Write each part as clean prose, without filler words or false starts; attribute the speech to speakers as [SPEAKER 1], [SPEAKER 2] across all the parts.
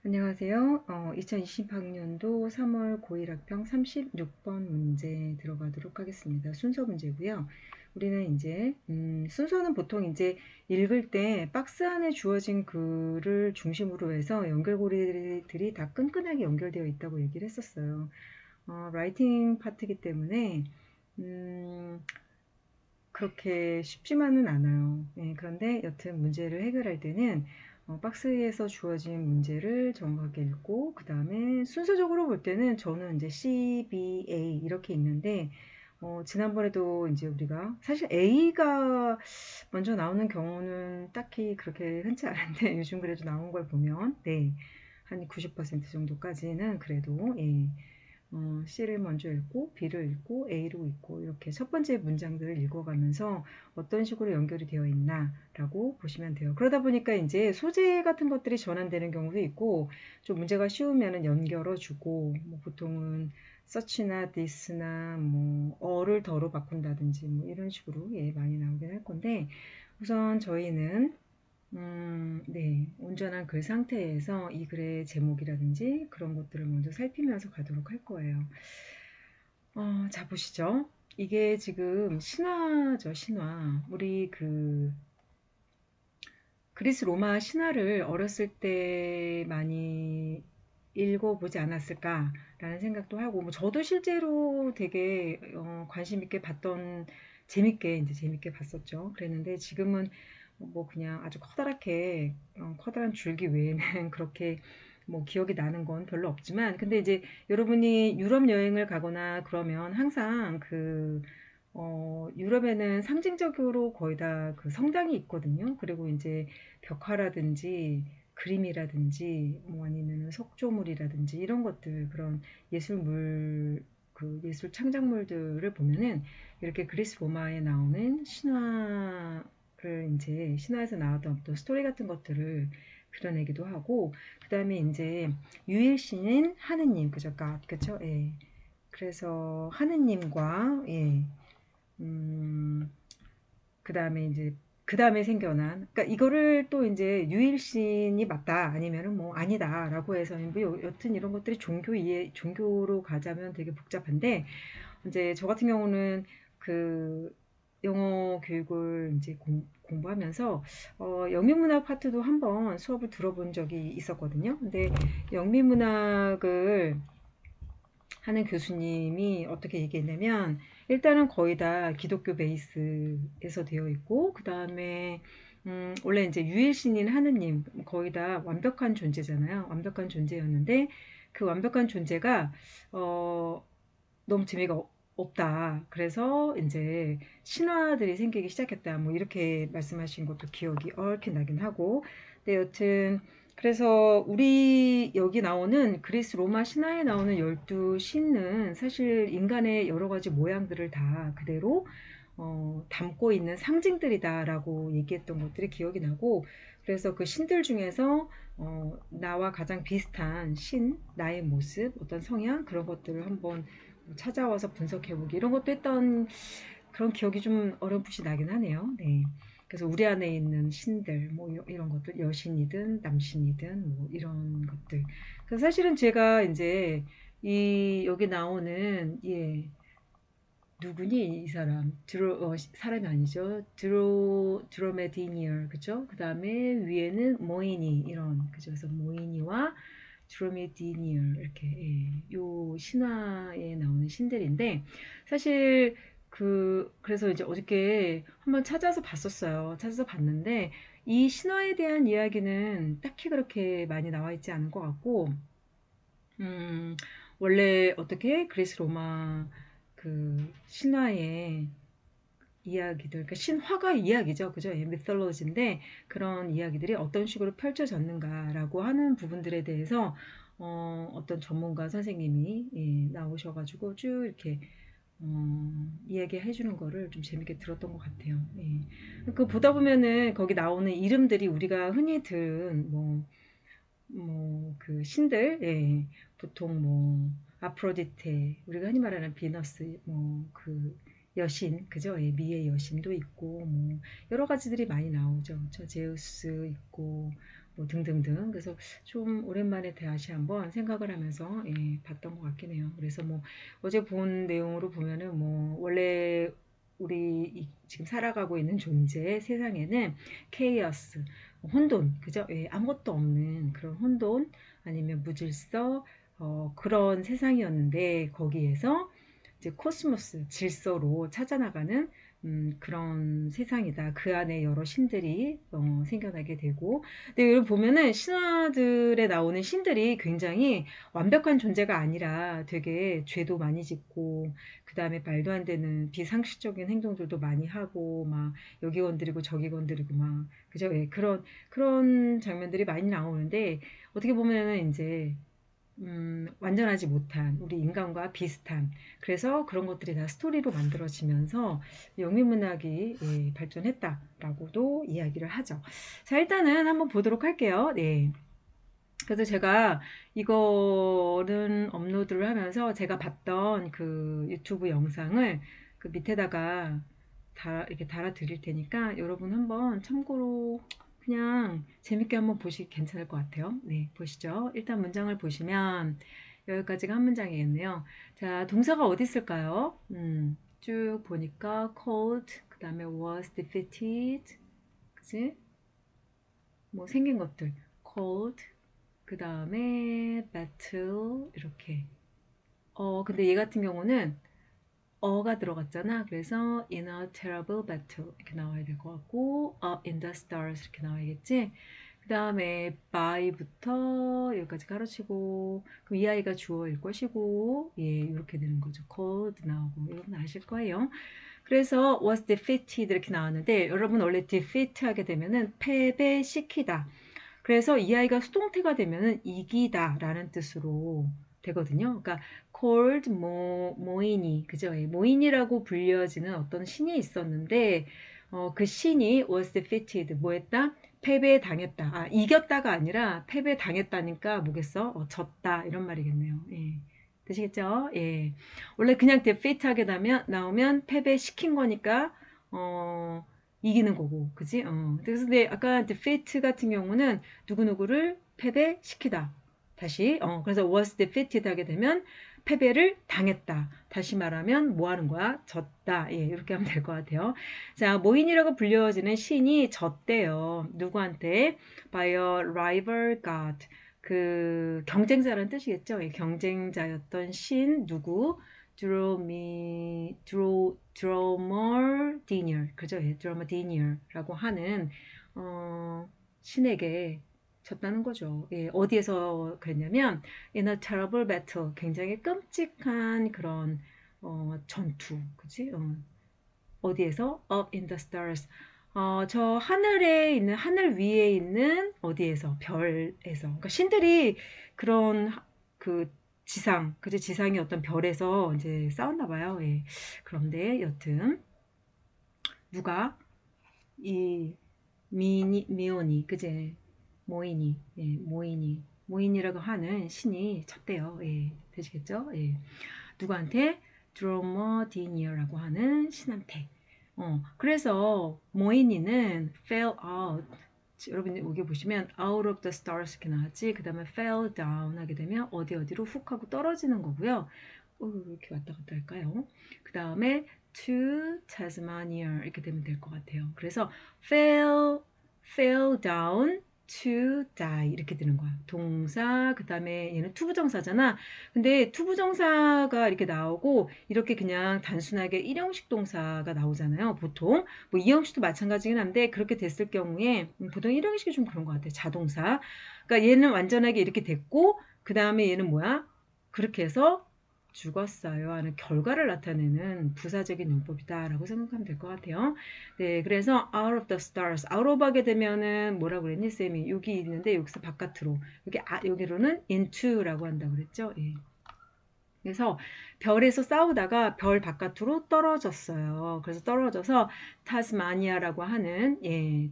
[SPEAKER 1] 안녕하세요. 2020학년도 3월 고1 학평 36번 문제 들어가도록 하겠습니다. 순서 문제고요. 우리는 이제 순서는 보통 이제 읽을 때 박스 안에 주어진 글을 중심으로 해서 연결고리들이 다 끈끈하게 연결되어 있다고 얘기를 했었어요. 라이팅 파트이기 때문에 그렇게 쉽지만은 않아요. 그런데 여튼 문제를 해결할 때는 박스에서 주어진 문제를 정확하게 읽고 그 다음에 순서적으로 볼 때는 저는 이제 C, B, A 이렇게 읽는데 지난번에도 이제 우리가 사실 A가 먼저 나오는 경우는 딱히 그렇게 흔치 않은데 요즘 그래도 나온 걸 보면 네, 한 90% 정도까지는 그래도 C를 먼저 읽고 B를 읽고 A로 읽고 이렇게 첫 번째 문장들을 읽어가면서 어떤 식으로 연결이 되어 있나 라고 보시면 돼요. 그러다 보니까 이제 소재 같은 것들이 전환되는 경우도 있고 좀 문제가 쉬우면은 연결어 주고 뭐 보통은 such나 this나 뭐 어를 더로 바꾼다든지 뭐 이런 식으로 많이 나오긴 할 건데 우선 저희는 네, 온전한 글 상태에서 이 글의 제목이라든지 그런 것들을 먼저 살피면서 가도록 할 거예요. 자, 보시죠. 이게 지금 신화죠, 신화. 우리 그리스 로마 신화를 어렸을 때 많이 읽어보지 않았을까라는 생각도 하고, 뭐 저도 실제로 되게 관심 있게 봤던, 재밌게 이제 재밌게 봤었죠. 그랬는데 지금은 뭐 그냥 아주 커다랗게 커다란 줄기 외에는 그렇게 뭐 기억이 나는 건 별로 없지만, 근데 이제 여러분이 유럽 여행을 가거나 그러면 항상 유럽에는 상징적으로 거의 다 그 성당이 있거든요. 그리고 이제 벽화라든지 그림이라든지 뭐 아니면 석조물이라든지 이런 것들 그런 예술물 그 예술 창작물들을 보면은 이렇게 그리스 로마에 나오는 신화를 이제 신화에서 나왔던 어떤 스토리 같은 것들을 그려내기도 하고 그 다음에 이제 유일신인 하느님 그죠? 그죠? 예. 그래서 하느님과 음, 그 다음에 이제 그 다음에 생겨난 그러니까 이거를 또 이제 유일신이 맞다 아니면은 뭐 아니다라고 해서 뭐 여튼 이런 것들이 종교로 가자면 되게 복잡한데 이제 저 같은 경우는 그 영어 교육을 이제 공부하면서 영미문학 파트도 한번 수업을 들어본 적이 있었거든요. 근데 영미문학을 하는 교수님이 어떻게 얘기했냐면 일단은 거의 다 기독교 베이스에서 되어 있고 그 다음에 원래 이제 유일신인 하느님 거의 다 완벽한 존재잖아요. 완벽한 존재였는데 그 완벽한 존재가 어, 너무 재미가 없다. 그래서 이제 신화들이 생기기 시작했다. 뭐 이렇게 말씀하신 것도 기억이 얼핏 나긴 하고. 근데 여튼 그래서 우리 여기 나오는 그리스 로마 신화에 나오는 12신은 사실 인간의 여러 가지 모양들을 다 그대로 담고 있는 상징들이다라고 얘기했던 것들이 기억이 나고 그래서 그 신들 중에서 나와 가장 비슷한 신, 나의 모습, 어떤 성향 그런 것들을 한번 찾아와서 분석해보기 이런 것도 했던 그런 기억이 좀 어렴풋이 나긴 하네요. 네. 그래서 우리 안에 있는 신들, 뭐 이런 것들, 여신이든 남신이든 뭐 이런 것들. 그래서 사실은 제가 이제 이 여기 나오는 누구니 이 사람 사람이 아니죠 드로메디니얼 그죠 그 다음에 위에는 모이니 이런 그죠 그래서 모이니와 드로메디니얼 이렇게 요 신화에 나오는 신들인데 사실 그래서 이제 어저께 한번 찾아서 봤는데 이 신화에 대한 이야기는 딱히 그렇게 많이 나와 있지 않은 것 같고 음, 원래 어떻게 그리스 로마 신화의 이야기들, 그러니까 신화가 이야기죠, 그죠? 미톨로지인데 그런 이야기들이 어떤 식으로 펼쳐졌는가라고 하는 부분들에 대해서 어떤 전문가 선생님이 나오셔가지고 쭉 이렇게 이야기해 주는 거를 좀 재밌게 들었던 것 같아요. 예. 그 보다 보면은 거기 나오는 이름들이 우리가 흔히 들은 그 신들, 보통 뭐, 아프로디테, 우리가 흔히 말하는 비너스, 뭐, 그, 여신, 그죠? 미의 여신도 있고, 뭐, 여러 가지들이 많이 나오죠. 저 제우스 있고, 뭐 등등등. 그래서 좀 오랜만에 다시 한번 생각을 하면서 봤던 것 같긴 해요. 그래서 뭐 어제 본 내용으로 보면은 뭐 원래 우리 지금 살아가고 있는 존재 세상에는 케이어스, 혼돈, 그죠? 아무것도 없는 그런 혼돈 아니면 무질서 그런 세상이었는데 거기에서 이제 코스모스 질서로 찾아나가는 그런 세상이다. 그 안에 여러 신들이 생겨나게 되고, 근데 여기 보면은 신화들에 나오는 신들이 굉장히 완벽한 존재가 아니라 되게 죄도 많이 짓고, 그 다음에 말도 안 되는 비상식적인 행동들도 많이 하고, 막 여기 건드리고 저기 건드리고 막 그죠? 그런 장면들이 많이 나오는데 어떻게 보면은 이제 완전하지 못한 우리 인간과 비슷한 그래서 그런 것들이 다 스토리로 만들어지면서 영미문학이 발전했다라고도 이야기를 하죠. 자, 일단은 한번 보도록 할게요. 네. 그래서 제가 이거는 업로드를 하면서 제가 봤던 그 유튜브 영상을 그 밑에다가 이렇게 달아 드릴 테니까 여러분 한번 참고로 그냥 재밌게 한번 보시기 괜찮을 것 같아요. 네, 보시죠. 일단 문장을 보시면 여기까지가 한 문장이겠네요. 자, 동사가 어디 있을까요? 쭉 보니까 cold, 그 다음에 was defeated, 그치? 뭐 생긴 것들 cold, 그 다음에 battle 이렇게 근데 얘 같은 경우는 어가 들어갔잖아. 그래서 in a terrible battle 이렇게 나와야 될 것 같고 up in the stars 이렇게 나와야겠지. 그 다음에 by부터 여기까지 가로치고 그럼 이 아이가 주어일 것이고 이렇게 되는 거죠. cold 나오고 여러분 아실 거예요. 그래서 was defeated 이렇게 나왔는데 여러분 원래 defeat 하게 되면은 패배시키다. 그래서 이 아이가 수동태가 되면은 이기다 라는 뜻으로 되거든요. 그러니까 called 모인이 그죠? 모인이라고 불려지는 어떤 신이 있었는데 그 신이 was defeated 뭐했다? 패배당했다. 이겼다가 아니라 패배당했다니까 뭐겠어? 졌다 이런 말이겠네요. 되시겠죠? 원래 그냥 defeat 하게 나오면 패배시킨 거니까 어, 이기는 거고, 그지? 그래서 근데 아까 defeat 같은 경우는 누구누구를 패배시키다. 다시, 그래서 was defeated 하게 되면 패배를 당했다. 다시 말하면 뭐 하는 거야? 졌다. 이렇게 하면 될 것 같아요. 자, 모인이라고 불려지는 신이 졌대요. 누구한테? By a rival god. 그 경쟁자라는 뜻이겠죠. 경쟁자였던 신 누구? 드로머디니얼 그죠? 드로머디니얼라고 하는 신에게 졌다는 거죠. 어디에서 그랬냐면 in a terrible battle 굉장히 끔찍한 그런 전투 그지? 어디에서? up in the stars 저 하늘에 있는 하늘 위에 있는 어디에서? 별에서 그러니까 신들이 그런 그 지상 그지? 지상의 어떤 별에서 이제 싸웠나 봐요. 그런데 여튼 누가 이 미오니 그제 모인이라고 하는 신이 쳤대요. 되시겠죠? 누구한테? 드로머디니어라고 하는 신한테. 그래서 모인이는 fell out. 여러분 여기 보시면 out of the stars 이렇게 나왔지. 그 다음에 fell down 하게 되면 어디로 훅 하고 떨어지는 거고요. 왜 이렇게 왔다 갔다 할까요? 그 다음에 to Tasmania 이렇게 되면 될 것 같아요. 그래서 fell down to die 이렇게 되는 거야. 동사 그 다음에 얘는 투부정사잖아. 근데 투부정사가 이렇게 나오고 이렇게 그냥 단순하게 일형식 동사가 나오잖아요. 보통 뭐 이형식도 마찬가지긴 한데 그렇게 됐을 경우에 보통 일형식이 좀 그런 것 같아요. 자동사. 그러니까 얘는 완전하게 이렇게 됐고 그 다음에 얘는 뭐야? 그렇게 해서 죽었어요 하는 결과를 나타내는 부사적인 용법이다라고 생각하면 될 것 같아요. 네, 그래서 out of the stars, out of 하게 되면은 뭐라고 그랬니 쌤이? 여기 있는데 여기서 바깥으로 여기로는 into라고 한다고 그랬죠. 그래서 별에서 싸우다가 별 바깥으로 떨어졌어요. 그래서 떨어져서 타스마니아라고 하는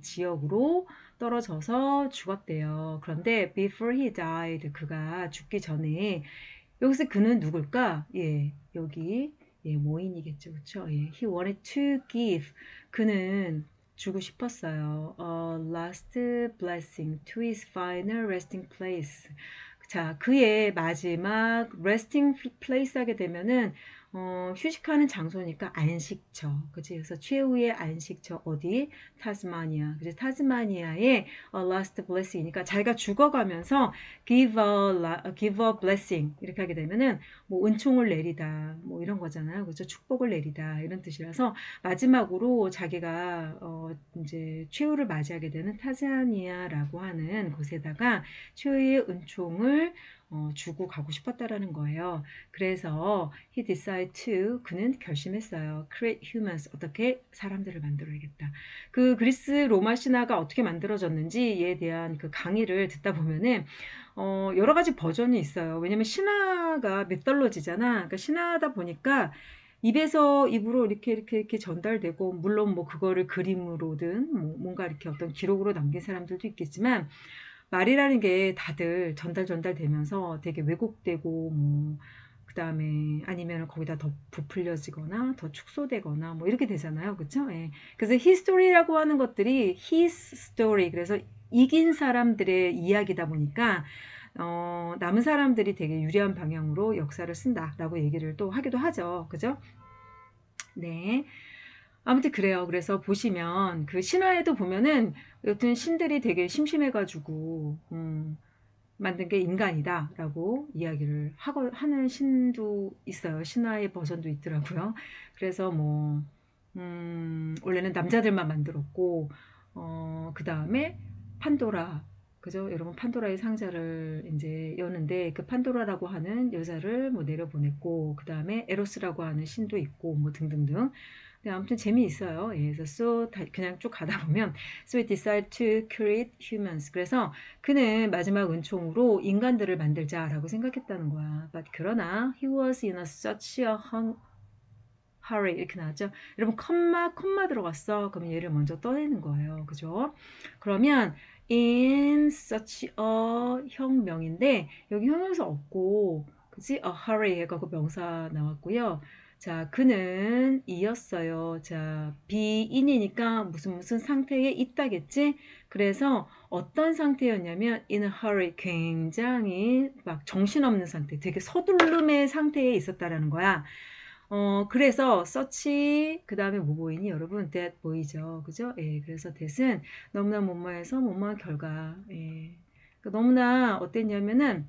[SPEAKER 1] 지역으로 떨어져서 죽었대요. 그런데 before he died, 그가 죽기 전에 여기서 그는 누굴까? 여기 모인이겠죠, 그렇죠? He wanted to give. 그는 주고 싶었어요. last blessing to his final resting place. 자, 그의 마지막 resting place 하게 되면은 휴식하는 장소니까 안식처. 그치? 그래서 최후의 안식처 어디? 타스마니아. 그치? 타스마니아의 last blessing이니까 자기가 죽어가면서 give a blessing 이렇게 하게 되면은 뭐 은총을 내리다 뭐 이런 거잖아요. 그죠? 축복을 내리다 이런 뜻이라서 마지막으로 자기가 이제 최후를 맞이하게 되는 타자니아라고 하는 곳에다가 최후의 은총을 주고 가고 싶었다라는 거예요. 그래서 he decided to 그는 결심했어요. create humans 어떻게 사람들을 만들어야겠다. 그 그리스 로마 신화가 어떻게 만들어졌는지에 대한 그 강의를 듣다 보면은 여러 가지 버전이 있어요. 왜냐면 신화가 미톨로지잖아. 그러니까 신화다 보니까 입에서 입으로 이렇게 전달되고 물론 뭐 그거를 그림으로든 뭐 뭔가 이렇게 어떤 기록으로 남긴 사람들도 있겠지만 말이라는 게 다들 전달되면서 되게 왜곡되고 뭐 그다음에 아니면 거기다 더 부풀려지거나 더 축소되거나 뭐 이렇게 되잖아요. 그쵸? 예. 그래서 history라고 하는 것들이 his story 그래서 이긴 사람들의 이야기다 보니까 남은 사람들이 되게 유리한 방향으로 역사를 쓴다라고 얘기를 또 하기도 하죠. 그죠? 네. 아무튼 그래요. 그래서 보시면 그 신화에도 보면은 여튼 신들이 되게 심심해가지고 만든 게 인간이다라고 이야기를 하는 신도 있어요. 신화의 버전도 있더라고요. 그래서 뭐 원래는 남자들만 만들었고 그 다음에 판도라 그죠? 여러분 판도라의 상자를 이제 여는데 그 판도라라고 하는 여자를 뭐 내려보냈고 그 다음에 에로스라고 하는 신도 있고 뭐 등등등. 네, 아무튼 재미있어요. 예, 그래서 그냥 쭉 가다 보면 so he decided to create humans. 그래서 그는 마지막 은총으로 인간들을 만들자라고 생각했다는 거야. But 그러나 he was in a such a hurry 이렇게 나왔죠. 여러분 컴마 들어갔어. 그러면 얘를 먼저 떠내는 거예요. 그죠? 그러면 in such a 형명인데 여기 형용사 없고 그지? a hurry 해갖고 명사 나왔고요. 자, 그는 이었어요. 자, be인이니까 무슨 상태에 있다겠지? 그래서 어떤 상태였냐면 in a hurry 굉장히 막 정신없는 상태, 되게 서둘름의 상태에 있었다라는 거야. 그래서 서치 그 다음에 뭐 보이니 여러분 that 보이죠 그죠 예 그래서 that은 너무나 뭐뭐해서 뭐뭐한 결과 예 그러니까 너무나 어땠냐면은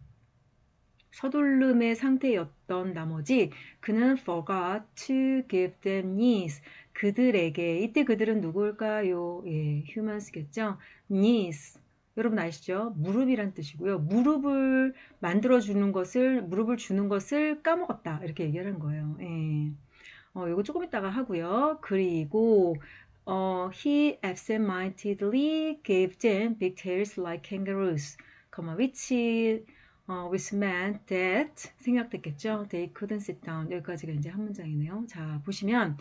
[SPEAKER 1] 서둘름의 상태였던 나머지 그는 forgot to give them knees 그들에게 이때 그들은 누구일까요 예 humans겠죠 knees 여러분 아시죠 무릎이란 뜻이고요 무릎을 만들어주는 것을 무릎을 주는 것을 까먹었다 이렇게 얘기하는 거예요 예. 요거 조금 이따가 하고요. 그리고 he absent-mindedly gave them big tails like kangaroos, which meant that 생략됐겠죠. They couldn't sit down. 여기까지가 이제 한 문장이네요. 자, 보시면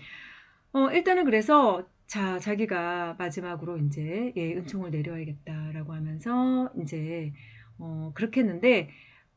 [SPEAKER 1] 일단은 그래서 자, 자기가 마지막으로 이제 예, 은총을 내려야겠다라고 하면서 이제 그렇게 했는데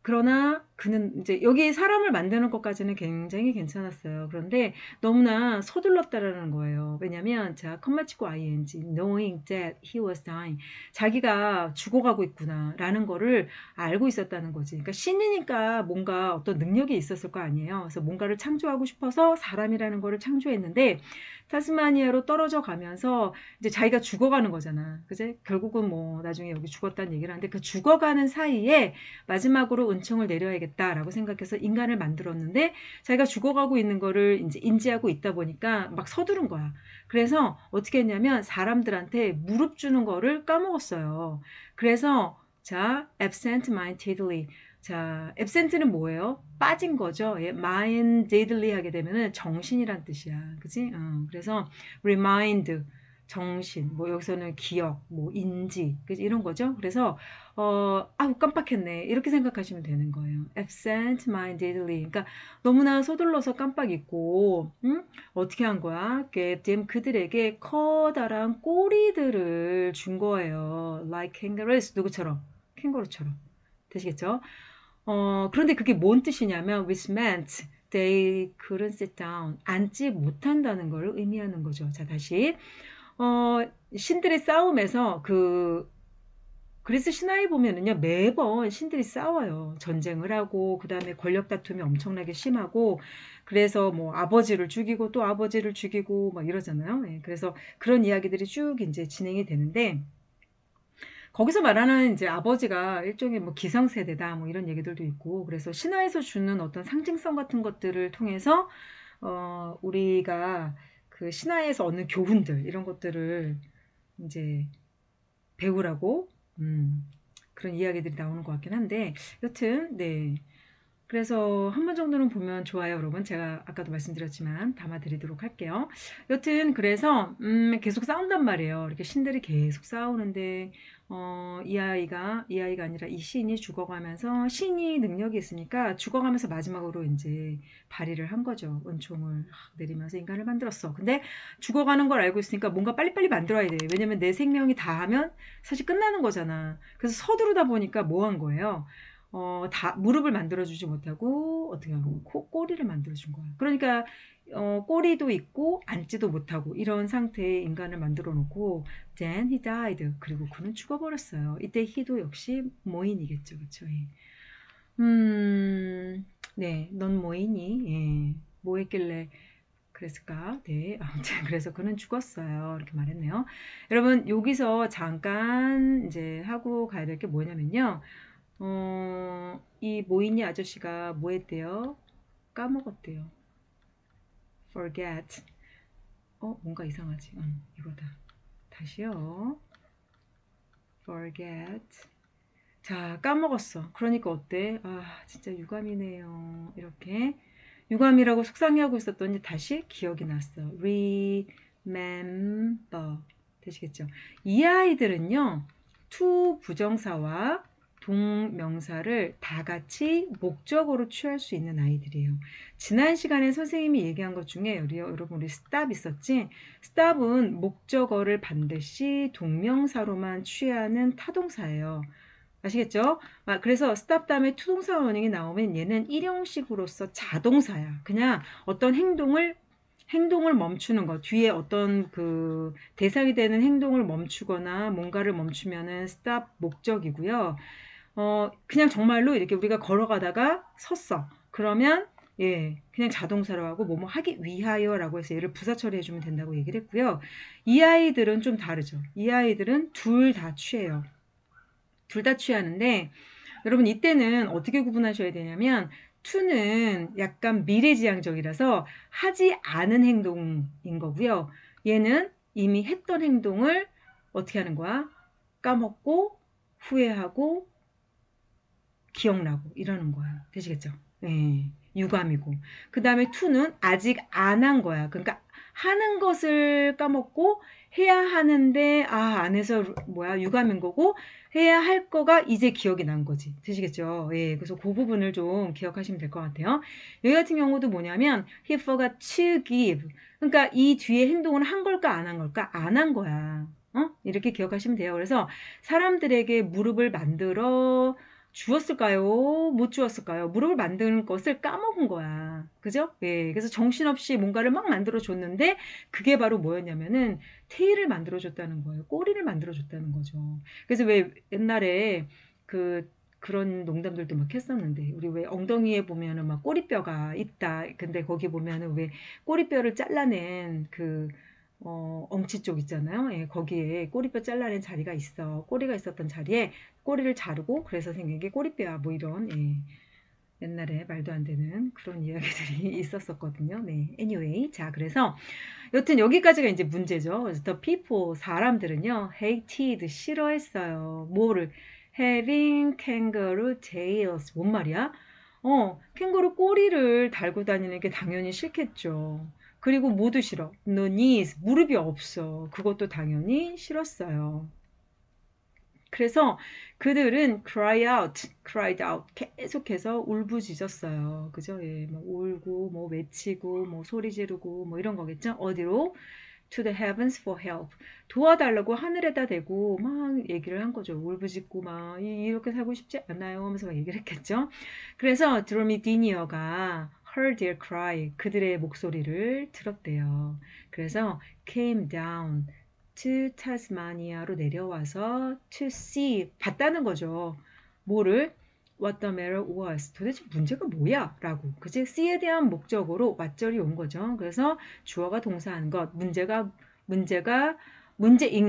[SPEAKER 1] 그러나 그는 이제 여기 사람을 만드는 것까지는 굉장히 괜찮았어요. 그런데 너무나 서둘렀다라는 거예요. 왜냐면 자, 컴마 치고 ing knowing that he was dying 자기가 죽어가고 있구나라는 거를 알고 있었다는 거지. 그러니까 신이니까 뭔가 어떤 능력이 있었을 거 아니에요. 그래서 뭔가를 창조하고 싶어서 사람이라는 거를 창조했는데 타스마니아로 떨어져 가면서 이제 자기가 죽어가는 거잖아. 그제? 결국은 뭐 나중에 여기 죽었다는 얘기를 하는데 그 죽어가는 사이에 마지막으로 은총을 내려야겠다라고 생각해서 인간을 만들었는데 자기가 죽어가고 있는 거를 이제 인지하고 있다 보니까 막 서두른 거야. 그래서 어떻게 했냐면 사람들한테 무릎 주는 거를 까먹었어요. 그래서 자, absent-mindedly 자, absent는 뭐예요? 빠진 거죠. 예, mindedly 하게 되면은 정신이란 뜻이야. 그지? 그래서 remind 정신, 뭐 여기서는 기억, 뭐 인지, 그지? 이런 거죠. 그래서 아우 깜빡했네. 이렇게 생각하시면 되는 거예요. absent-mindedly. 그러니까 너무나 서둘러서 깜빡 잊고, 응? 어떻게 한 거야? gave them 그들에게 커다란 꼬리들을 준 거예요. like kangaroos. 누구처럼? 캥거루처럼. 되시겠죠? 그런데 그게 뭔 뜻이냐면 which meant they couldn't sit down. 앉지 못한다는 걸 의미하는 거죠. 자, 다시. 신들의 싸움에서 그리스 신화에 보면은요, 매번 신들이 싸워요. 전쟁을 하고, 그 다음에 권력 다툼이 엄청나게 심하고, 그래서 뭐 아버지를 죽이고 또 아버지를 죽이고 막 이러잖아요. 예, 그래서 그런 이야기들이 쭉 이제 진행이 되는데, 거기서 말하는 이제 아버지가 일종의 뭐 기성세대다 뭐 이런 얘기들도 있고, 그래서 신화에서 주는 어떤 상징성 같은 것들을 통해서, 우리가 그 신화에서 얻는 교훈들, 이런 것들을 이제 배우라고, 음, 그런 이야기들이 나오는 것 같긴 한데, 여튼, 네. 그래서 한 번 정도는 보면 좋아요, 여러분. 제가 아까도 말씀드렸지만 담아드리도록 할게요. 여튼 그래서 계속 싸운단 말이에요. 이렇게 신들이 계속 싸우는데 이 아이가 아니라 이 신이 죽어가면서 신이 능력이 있으니까 죽어가면서 마지막으로 이제 발휘를 한 거죠. 은총을 내리면서 인간을 만들었어. 근데 죽어가는 걸 알고 있으니까 뭔가 빨리빨리 만들어야 돼. 왜냐면 내 생명이 다 하면 사실 끝나는 거잖아. 그래서 서두르다 보니까 뭐 한 거예요? 다 무릎을 만들어주지 못하고 어떻게 하고 꼬리를 만들어준 거야. 그러니까 꼬리도 있고 앉지도 못하고 이런 상태의 인간을 만들어 놓고 then he died. 그리고 그는 죽어버렸어요. 이때 he도 역시 모인이겠죠, 그렇죠? 예. 네, 넌 뭐이니? 예, 뭐 했길래 그랬을까? 네, 아무튼 그래서 그는 죽었어요. 이렇게 말했네요. 여러분 여기서 잠깐 이제 하고 가야 될 게 뭐냐면요. 이 모이니 아저씨가 뭐 했대요? 까먹었대요. forget. 뭔가 이상하지? 이거다. 다시요. forget. 자, 까먹었어. 그러니까 어때? 진짜 유감이네요. 이렇게. 유감이라고 속상해하고 있었더니 다시 기억이 났어. remember. 되시겠죠? 이 아이들은요, to 부정사와 동명사를 다 같이 목적어로 취할 수 있는 아이들이에요. 지난 시간에 선생님이 얘기한 것 중에 여러분 우리 stop 있었지? stop은 목적어를 반드시 동명사로만 취하는 타동사예요. 아시겠죠? 그래서 stop 다음에 투동사 원형이 나오면 얘는 일형식으로서 자동사야. 그냥 어떤 행동을 멈추는 것, 뒤에 어떤 그 대상이 되는 행동을 멈추거나 뭔가를 멈추면은 stop 목적이고요. 그냥 정말로 이렇게 우리가 걸어가다가 섰어. 그러면 예, 그냥 자동사로 하고 뭐뭐 하기 위하여라고 해서 얘를 부사 처리해주면 된다고 얘기를 했고요. 이 아이들은 좀 다르죠. 이 아이들은 둘 다 취해요. 둘 다 취하는데 여러분 이때는 어떻게 구분하셔야 되냐면 to는 약간 미래지향적이라서 하지 않은 행동인 거고요. 얘는 이미 했던 행동을 어떻게 하는 거야? 까먹고 후회하고 기억나고 이러는 거야. 되시겠죠? 예, 유감이고. 그 다음에 to는 아직 안 한 거야. 그러니까 하는 것을 까먹고 해야 하는데 안 해서 뭐야 유감인 거고 해야 할 거가 이제 기억이 난 거지. 되시겠죠? 예, 그래서 그 부분을 좀 기억하시면 될 것 같아요. 여기 같은 경우도 뭐냐면 he forgot to give. 그러니까 이 뒤에 행동을 한 걸까 안 한 걸까? 안 한 거야. 이렇게 기억하시면 돼요. 그래서 사람들에게 무릎을 만들어 주었을까요? 못 주었을까요? 무릎을 만드는 것을 까먹은 거야. 그죠? 예. 그래서 정신없이 뭔가를 막 만들어줬는데, 그게 바로 뭐였냐면은, 테일을 만들어줬다는 거예요. 꼬리를 만들어줬다는 거죠. 그래서 왜 옛날에 그런 농담들도 막 했었는데, 우리 왜 엉덩이에 보면은 막 꼬리뼈가 있다. 근데 거기 보면은 왜 꼬리뼈를 잘라낸 엉치 쪽 있잖아요. 예, 거기에 꼬리뼈 잘라낸 자리가 있어. 꼬리가 있었던 자리에 꼬리를 자르고 그래서 생긴 게 꼬리뼈야. 뭐 이런 옛날에 말도 안 되는 그런 이야기들이 있었었거든요. 네, anyway, 자 그래서 여튼 여기까지가 이제 문제죠. 그래서 the people 사람들은요 hated 싫어했어요. 뭐를 having kangaroo tails 뭔 말이야? 캥거루 꼬리를 달고 다니는 게 당연히 싫겠죠. 그리고 뭐도 싫어. No knees 무릎이 없어. 그것도 당연히 싫었어요. 그래서 그들은 cried out 계속해서 울부짖었어요. 그죠? 예, 뭐 울고, 뭐 외치고, 뭐 소리 지르고, 뭐 이런 거겠죠? 어디로? To the heavens for help. 도와달라고 하늘에다 대고 막 얘기를 한 거죠. 울부짖고 막 이렇게 살고 싶지 않아요 하면서 막 얘기를 했겠죠. 그래서 드로미디니어가 heard their cry 그들의 목소리를 들었대요. 그래서 came down to Tasmania로 내려와서 to see 봤다는 거죠. 뭐를? What the matter was. 도대체 문제가 뭐야? 라고. 그치? see에 대한 목적으로 what절이 온 거죠. 그래서 주어가 동사한 것. 문제인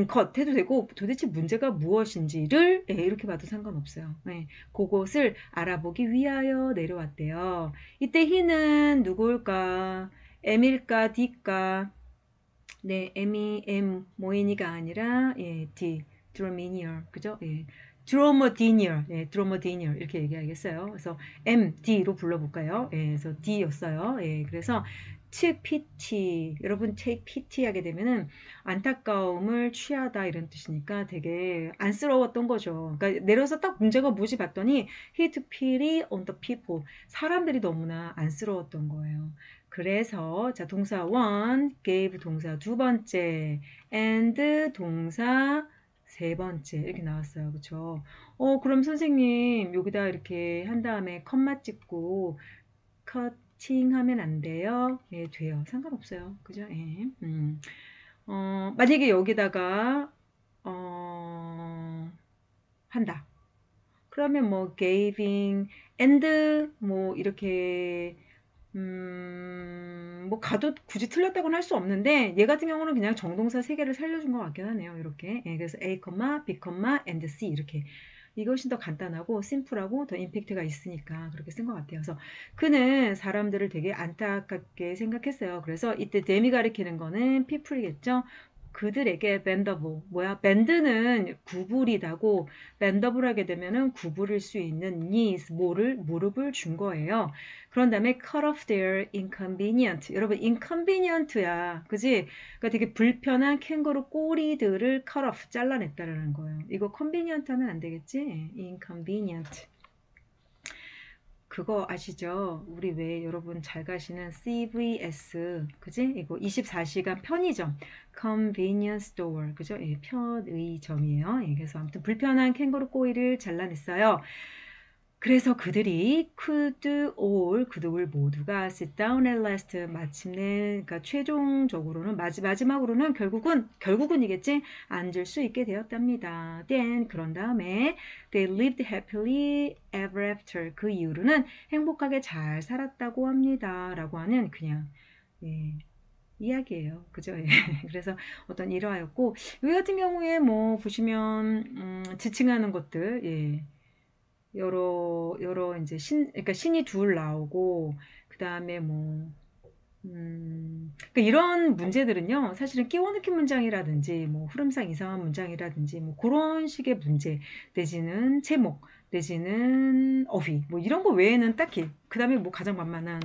[SPEAKER 1] 것 해도 되고 도대체 문제가 무엇인지를 이렇게 봐도 상관없어요. 그것을 알아보기 위하여 내려왔대요. 이때 he는 누구일까? M일까? D일까? 네, M이 모이니가 아니라 D, 드로미니얼, 그죠? 드로머디니얼, 드로머디니얼 이렇게 얘기하겠어요. 그래서 MD로 불러볼까요? 그래서 D였어요. 그래서 take pity, 여러분 take pity 하게 되면은 안타까움을 취하다 이런 뜻이니까 되게 안쓰러웠던 거죠. 그러니까 내려서 딱 문제가 뭐지 봤더니 he took pity on the people, 사람들이 너무나 안쓰러웠던 거예요. 그래서 자 동사 one, gave 동사 두 번째, and 동사 세 번째 이렇게 나왔어요. 그쵸? 그럼 선생님 여기다 이렇게 한 다음에 컴마 찍고 커팅 하면 안 돼요? 돼요. 상관없어요. 그죠? 만약에 여기다가 한다. 그러면 뭐 giving and 뭐 이렇게 뭐 가도 굳이 틀렸다고는 할 수 없는데 얘 같은 경우는 그냥 정동사 세 개를 살려준 것 같긴 하네요. 이렇게 그래서 A, B, and C 이렇게 이것이 더 간단하고 심플하고 더 임팩트가 있으니까 그렇게 쓴 것 같아요. 그래서 그는 사람들을 되게 안타깝게 생각했어요. 그래서 이때 them이 가리키는 거는 people이겠죠. 그들에게 bendable 뭐야? bend는 구부리다고 bendable 하게 되면은 구부릴 수 있는 knees 무릎을 준 거예요. 그런 다음에 cut off their inconvenient. 여러분 inconvenient야, 그지? 그러니까 되게 불편한 캥거루 꼬리들을 cut off 잘라냈다라는 거예요. 이거 convenient 하면 안 되겠지? inconvenient. 그거 아시죠? 우리 왜 여러분 잘 가시는 CVS, 그지? 이거 24시간 편의점, convenience store, 그죠? 편의점이에요. 그래서 아무튼 불편한 캥거루 꼬리를 잘라냈어요. 그래서 그들이 그들 모두가 sit down at last, 마침내, 그러니까 최종적으로는 마지막으로는 결국은이겠지, 앉을 수 있게 되었답니다. Then 그런 다음에 they lived happily ever after, 그 이후로는 행복하게 잘 살았다고 합니다라고 하는 그냥 이야기예요. 그죠? 그래서 어떤 일화였고, 여기 같은 경우에 뭐 보시면 지칭하는 것들, 여러 이제 그러니까 신이 둘 나오고 그 다음에 뭐 그러니까 이런 문제들은요 사실은 끼워 넣기 문장이라든지 뭐 흐름상 이상한 문장이라든지 뭐 그런 식의 문제 내지는 제목 내지는 어휘 뭐 이런 거 외에는 딱히 그 다음에 뭐 가장 만만한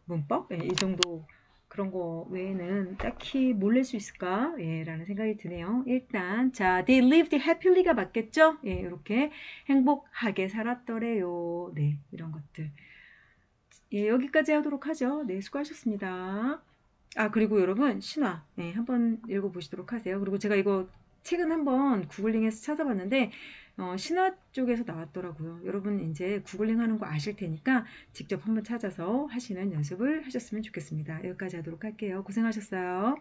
[SPEAKER 1] 문법 이 정도 그런 거 외에는 딱히 뭘 낼 수 있을까? 라는 생각이 드네요. 일단 자, they lived happyly가 맞겠죠? 이렇게 행복하게 살았더래요. 네, 이런 것들. 여기까지 하도록 하죠. 네, 수고하셨습니다. 아, 그리고 여러분 신화 한번 읽어보시도록 하세요. 그리고 제가 이거 책은 한번 구글링해서 찾아봤는데 신화 쪽에서 나왔더라고요. 여러분 이제 구글링 하는 거 아실 테니까 직접 한번 찾아서 하시는 연습을 하셨으면 좋겠습니다. 여기까지 하도록 할게요. 고생하셨어요.